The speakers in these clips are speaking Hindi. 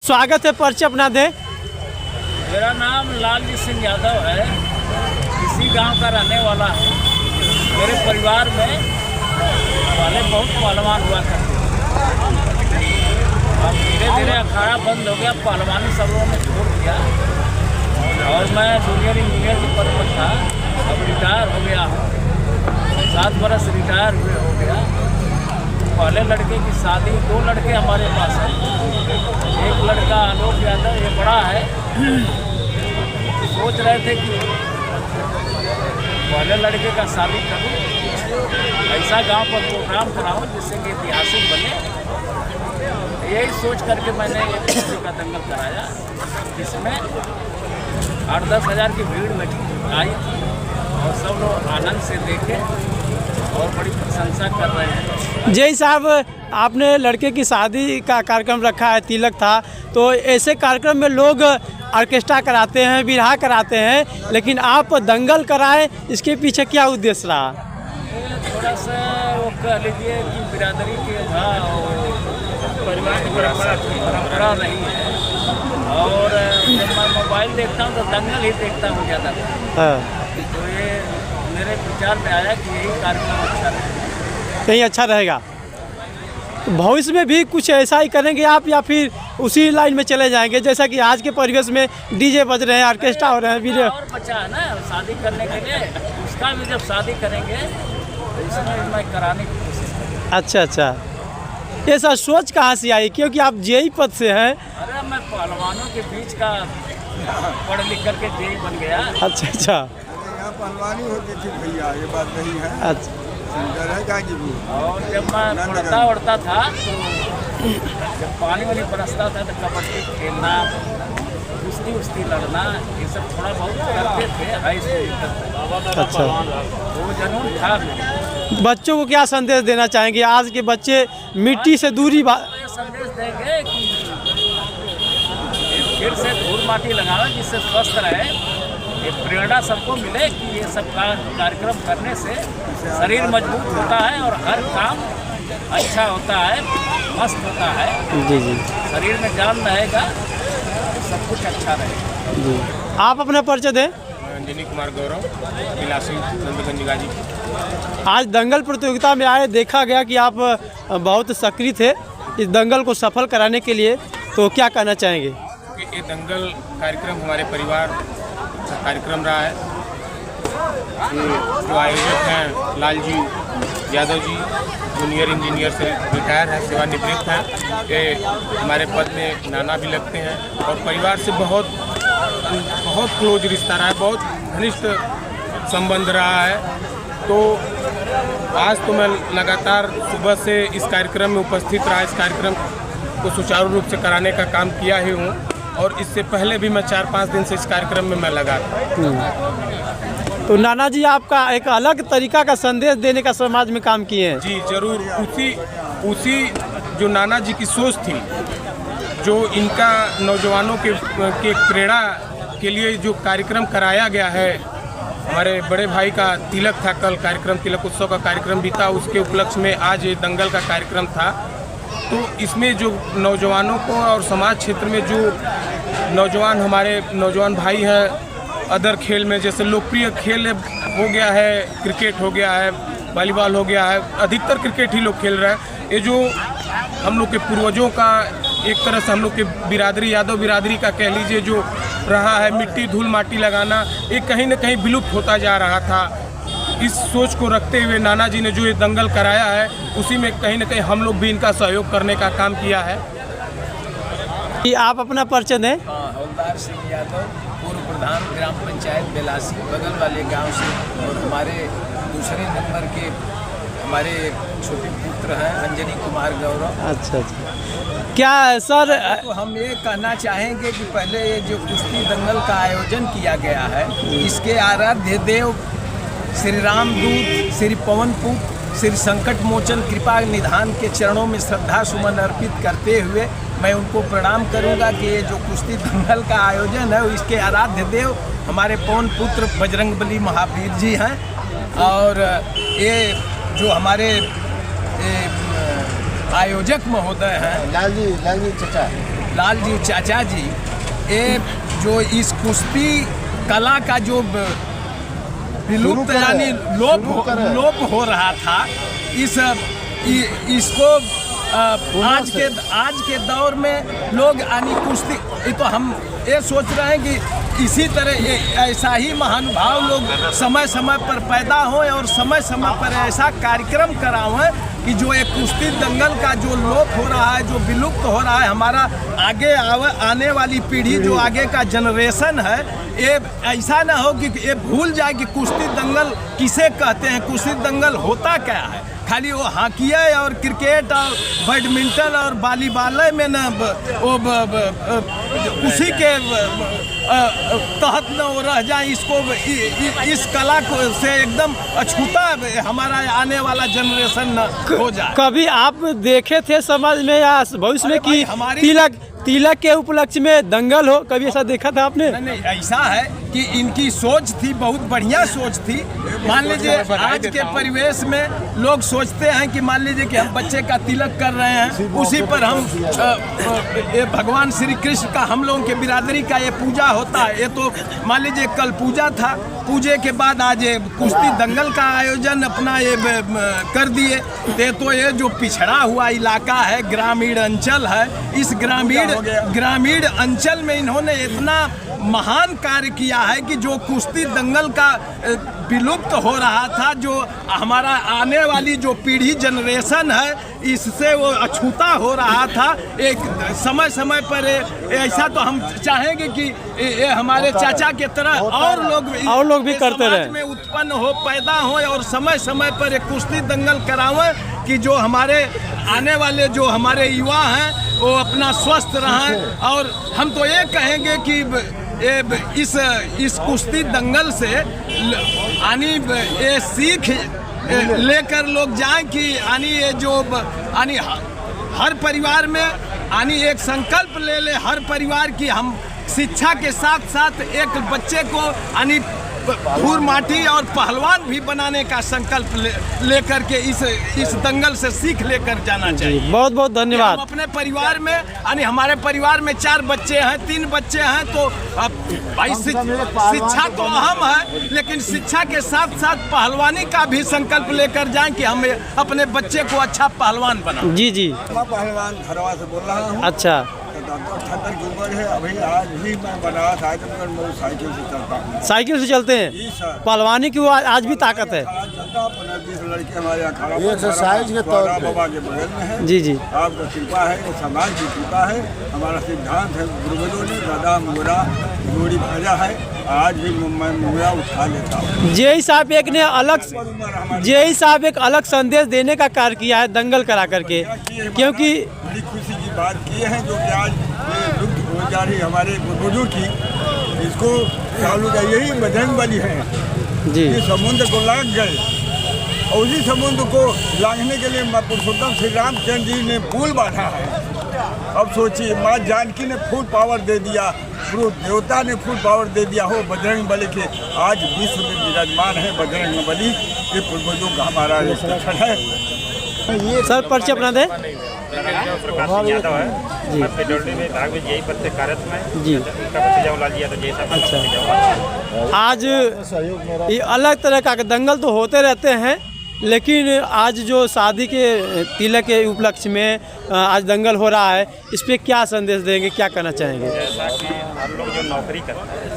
स्वागत है, परिचय अपना दें। मेरा नाम लालजी सिंह यादव है, इसी गांव का रहने वाला हूँ। मेरे परिवार में पहले बहुत पहलवान हुआ करते थे। अब धीरे धीरे अखाड़ा बंद हो गया, पहलवानी सब लोगों ने छोड़ दिया और मैं जूनियर इंजीनियर के पद पर था। अब रिटायर हो गया हूँ, 7 बरस रिटायर हुए हो गया। पहले लड़के की शादी, 2 लड़के हमारे पास हैं। एक लड़का आलोक यादव, ये बड़ा है। सोच रहे थे कि पहले लड़के का शादी करूं, ऐसा गांव पर प्रोग्राम कराऊं जिससे कि ऐतिहासिक बने। यही सोच करके मैंने एक कुश्ती का दंगल कराया, जिसमें 8-10 हज़ार की भीड़ लगी आई थी और सब लोग आनंद से देखे और बड़ी प्रशंसा कर रहे हैं। जय साहब, आपने लड़के की शादी का कार्यक्रम रखा है, तिलक था, तो ऐसे कार्यक्रम में लोग ऑर्केस्ट्रा कराते हैं, बिरहा कराते हैं, लेकिन आप दंगल कराए, इसके पीछे क्या उद्देश्य रहा? थोड़ा सा वो कह लीजिए कि बिरादरी के था और परिवार की परंपरा नहीं है। और जब मैं मोबाइल देखता हूँ तो दंगल ही देखता हूँ ज़्यादा। तो ये मेरे विचार में आया कि यही कार्यक्रम अच्छा रहेगा। कहीं अच्छा रहेगा। तो भविष्य में भी कुछ ऐसा ही करेंगे आप, या फिर उसी लाइन में चले जाएंगे जैसा कि आज के परिवेश में डीजे बज रहे हैं, ऑर्केस्ट्रा हो रहे हैं, वीडियो? और बचा है ना शादी करने के लिए, उसका भी जब शादी करेंगे तो उसमें मैं कराने की कोशिश करूँगा। अच्छा, ये सर सोच कहाँ से आई, क्योंकि आप जेई पद से हैं? अरे मैं पहलवानों के बीच का पढ़ लिख करके जेई बन गया। अच्छा। यहाँ पहलवानी होती थी भैया, ये बात नहीं है। अच्छा। सुंदर है गाजीपुर। और जब मैं पढ़ता उड़ता था तो जब पानी वानी बरसता था तो कबड्डी खेलना, कुश्ती लड़ना, ये सब थोड़ा बहुत करते थे हाई स्कूल तक। अच्छा, वो जुनून था मेरे। बच्चों को क्या संदेश देना चाहेंगे? आज के बच्चे मिट्टी से दूरी ये संदेश देंगे कि फिर से धूल माटी लगाना, जिससे स्वस्थ रहे। ये प्रेरणा सबको मिले कि ये सब कार्यक्रम करने से शरीर मजबूत होता है और हर काम अच्छा होता है, मस्त होता है। जी। शरीर में जान रहेगा तो सब कुछ अच्छा रहेगा। जी, आप अपना परिचय दें। अंजनी कुमार गौरव, बिलासी नंदगंज गाजीपुर। आज दंगल प्रतियोगिता में आए, देखा गया कि आप बहुत सक्रिय थे इस दंगल को सफल कराने के लिए, तो क्या कहना चाहेंगे? ये दंगल कार्यक्रम हमारे परिवार का कार्यक्रम रहा है। ये जो आयोजक हैं लालजी यादव जी, जूनियर इंजीनियर से रिटायर है, सेवानिवृत्त हैं। ये हमारे पद में नाना भी लगते हैं और परिवार से बहुत क्लोज रिश्ता रहा है, बहुत घनिष्ठ संबंध रहा है। तो आज तो मैं लगातार सुबह से इस कार्यक्रम में उपस्थित रहा, इस कार्यक्रम को सुचारू रूप से कराने का काम किया ही हूँ और इससे पहले भी मैं 4-5 दिन से इस कार्यक्रम में मैं लगा था। तो नाना जी आपका एक अलग तरीका का संदेश देने का समाज में काम किए हैं। जी जरूर, उसी जो नाना जी की सोच थी, जो इनका नौजवानों के प्रेरणा के लिए जो कार्यक्रम कराया गया है। हमारे बड़े भाई का तिलक था, कल कार्यक्रम तिलक उत्सव का कार्यक्रम भी था, उसके उपलक्ष्य में आज ये दंगल का कार्यक्रम था। तो इसमें जो नौजवानों को और समाज क्षेत्र में जो नौजवान हमारे नौजवान भाई हैं, अदर खेल में जैसे लोकप्रिय खेल हो गया है, क्रिकेट हो गया है, वॉलीबॉल हो गया है, अधिकतर क्रिकेट ही लोग खेल रहे हैं। ये जो हम लोग के पूर्वजों का एक तरह से हम लोग के बिरादरी, यादव बिरादरी का कह लीजिए, जो रहा है मिट्टी धूल माटी लगाना, ये कहीं न कहीं विलुप्त होता जा रहा था। इस सोच को रखते हुए नाना जी ने जो ये दंगल कराया है, उसी में कहीं न कहीं हम लोग भी इनका सहयोग करने का काम किया है। कि आप अपना परिचय दें। हवलदार सिंह यादव, पूर्व प्रधान ग्राम पंचायत बेलासी, बगल वाले गांव से, और हमारे दूसरे नंबर के हमारे छोटे पुत्र हैं अंजनी कुमार गौरव। अच्छा, क्या सर? तो हम ये कहना चाहेंगे कि पहले ये जो कुश्ती दंगल का आयोजन किया गया है, इसके आराध्य देव श्री रामदूत, श्री पवन पुत्र, श्री संकट मोचन कृपा निधान के चरणों में श्रद्धा सुमन अर्पित करते हुए मैं उनको प्रणाम करूंगा कि ये जो कुश्ती दंगल का आयोजन है, इसके आराध्य देव हमारे पवन पुत्र बजरंगबली महावीर जी हैं। और ये जो हमारे आयोजक महोदय हैं लालजी चचा, लाल जी चाचा जी, ये जो इस कुश्ती कला का जो विलुप्त यानी लोप हो रहा था, इसको आज के दौर में लोग यानी कुश्ती, ये तो हम ये सोच रहे हैं कि इसी तरह ऐसा ही महानुभाव लोग समय समय पर पैदा हों और समय समय पर ऐसा कार्यक्रम कराएं कि जो एक कुश्ती दंगल का जो लोप हो रहा है, जो विलुप्त हो रहा है, हमारा आगे आने वाली पीढ़ी, जो आगे का जनरेशन है, ये ऐसा ना हो कि ये भूल जाए कि कुश्ती दंगल किसे कहते हैं, कुश्ती दंगल होता क्या है। खाली वो हॉकी और क्रिकेट और बैडमिंटन और वॉलीबॉल में न उसी के तहत न वो रह जाए, इसको इस कला को से एकदम अछूता हमारा आने वाला जनरेशन न हो जाए। कभी आप देखे थे समाज में या भविष्य में कि तिलक के उपलक्ष्य में दंगल हो, कभी ऐसा देखा था आपने? नहीं, ऐसा है कि इनकी सोच थी, बहुत बढ़िया सोच थी। मान लीजिए आज के परिवेश में लोग सोचते हैं कि मान लीजिए कि हम बच्चे का तिलक कर रहे हैं, उसी पर हम भगवान श्री कृष्ण का, हम लोगों के बिरादरी का ये पूजा होता है। ये तो मान लीजिए कल पूजा था, पूजे के बाद आज कुश्ती दंगल का आयोजन अपना ये कर दिए। तो ये जो पिछड़ा हुआ इलाका है, ग्रामीण अंचल है, इस ग्रामीण अंचल में इन्होंने इतना महान कार्य किया है कि जो कुश्ती दंगल का विलुप्त हो रहा था, जो हमारा आने वाली जो पीढ़ी जनरेशन है, इससे वो अछूता हो रहा था। एक समय समय पर ऐसा तो हम चाहेंगे कि ये हमारे चाचा के तरह और लोग भी करते रहे, में उत्पन्न हो, पैदा हो और समय समय पर एक कुश्ती दंगल करावें कि जो हमारे आने वाले जो हमारे युवा हैं वो अपना स्वस्थ रहें। और हम तो ये कहेंगे कि इस कुश्ती दंगल से यानी ये सीख लेकर लोग जाएं कि यानी ये जो यानी हर परिवार में यानी एक संकल्प ले हर परिवार की, हम शिक्षा के साथ साथ एक बच्चे को यानी फूर माटी और पहलवान भी बनाने का संकल्प लेकर के इस दंगल से सीख लेकर जाना चाहिए। बहुत बहुत धन्यवाद। हम अपने परिवार में यानी हमारे परिवार में 4 बच्चे हैं, 3 बच्चे हैं, तो भाई शिक्षा तो अहम है, लेकिन शिक्षा के साथ साथ पहलवानी का भी संकल्प लेकर जाएं कि हम अपने बच्चे को अच्छा पहलवान बनाएं। जी पहलवान धरवा से बोल रहा हूँ। अच्छा, 78 की उम्र है। अभी आज भी मैं बना था तो साइकिल से चलता हूँ। साइकिल से चलते हैं? पहलवानी की वो आज भी ताकत है। 15-20 लड़के हमारे यहाँ खड़ा, ये एक्सरसाइज के तौर पे बाबा के बगल में है। जी आपका कृपा है, ये समाज की कृपा है। हमारा सिद्धांत है गुरुबलों ने दादा मुगरा जोड़ी भाजा है। आज भी मैं मुगरा उठा लेता हूँ। जेई साहब एक अलग संदेश देने का कार्य किया है दंगल करा करके, क्योंकि बड़ी खुशी की बात की है जो कि आज ये लुप्त हो जा रही हमारे पूर्वजों की, इसको चालू का यही बजरंग बली है जी। ये समुद्र को लांघ गए और उसी समुद्र को लांघने के लिए पुरुषोत्तम श्री रामचंद्र जी ने पुल बांधा है। अब सोचिए, माँ जानकी ने फुल पावर दे दिया, गुरु देवता ने फुल पावर दे दिया हो बजरंग बली के। आज विश्व में विराजमान है बजरंग बली, ये पूर्वजों का हमारा रक्षण है। सर परिचय अपना दे। प्रकाश सिंह यादव है जी, फिडोल्टी में भाग में यही पद से कार्यरत में जी। उनका भतीजा लाल जी यादव जैसा। अच्छा, आज ये अलग तरह का दंगल तो होते रहते हैं, लेकिन आज जो शादी के तिलक के उपलक्ष्य में आज दंगल हो रहा है, इस पे क्या संदेश देंगे, क्या कहना चाहेंगे? जैसा कि हम लोग जो नौकरी करते हैं,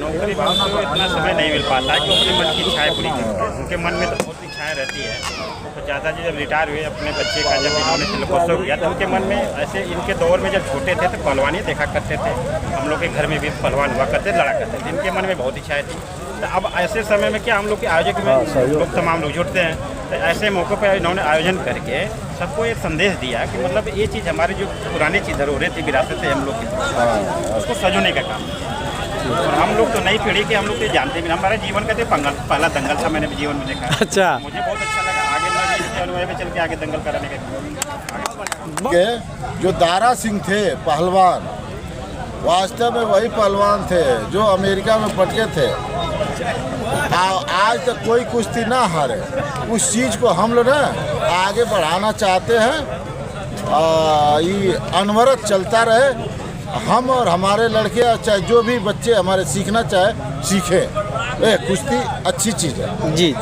नौकरी में हमको इतना समय नहीं मिल पाता है कि अपने मन की इच्छाएँ पूरी करते हैं। उनके मन में तो बहुत इच्छाएँ रहती है। तो ज़्यादा जी जब रिटायर हुए अपने बच्चे का, जब इन्होंने तिलकोत्सव किया तो उनके मन में ऐसे, इनके दौर में जब छोटे थे तो पहलवानी देखा करते थे, हम लोग के घर में भी पहलवान हुआ करते, लड़ा करते थे। इनके मन में बहुत इच्छाएँ थी। तो अब ऐसे समय में क्या हम लोग के आयोजक में लोग तमाम लोग जुड़ते हैं, तो ऐसे मौक़ों पर इन्होंने आयोजन करके सबको एक संदेश दिया कि मतलब ये चीज़ हमारी जो पुरानी चीज़ धरोहरें थी, विरासत है हम लोग की, उसको सजोने का काम। और हम लोग तो नई पीढ़ी के, हम लोग तो जानते भी, हमारे जीवन का तो पहला दंगल था, मैंने भी जीवन में देखा। अच्छा, मुझे बहुत अच्छा लगा। आगे मैं भी अनुभव में चल के आगे दंगल कराने के जो दारा सिंह थे पहलवान, वास्तव में वही पहलवान थे जो अमेरिका में पटके थे। आज तक कोई कुश्ती ना हारे। उस चीज़ को हम लोग ना आगे बढ़ाना चाहते हैं, ये अनवरत चलता रहे। हम और हमारे लड़के चाहे जो भी बच्चे हमारे सीखना चाहे सीखें। कुश्ती अच्छी चीज़ है जी।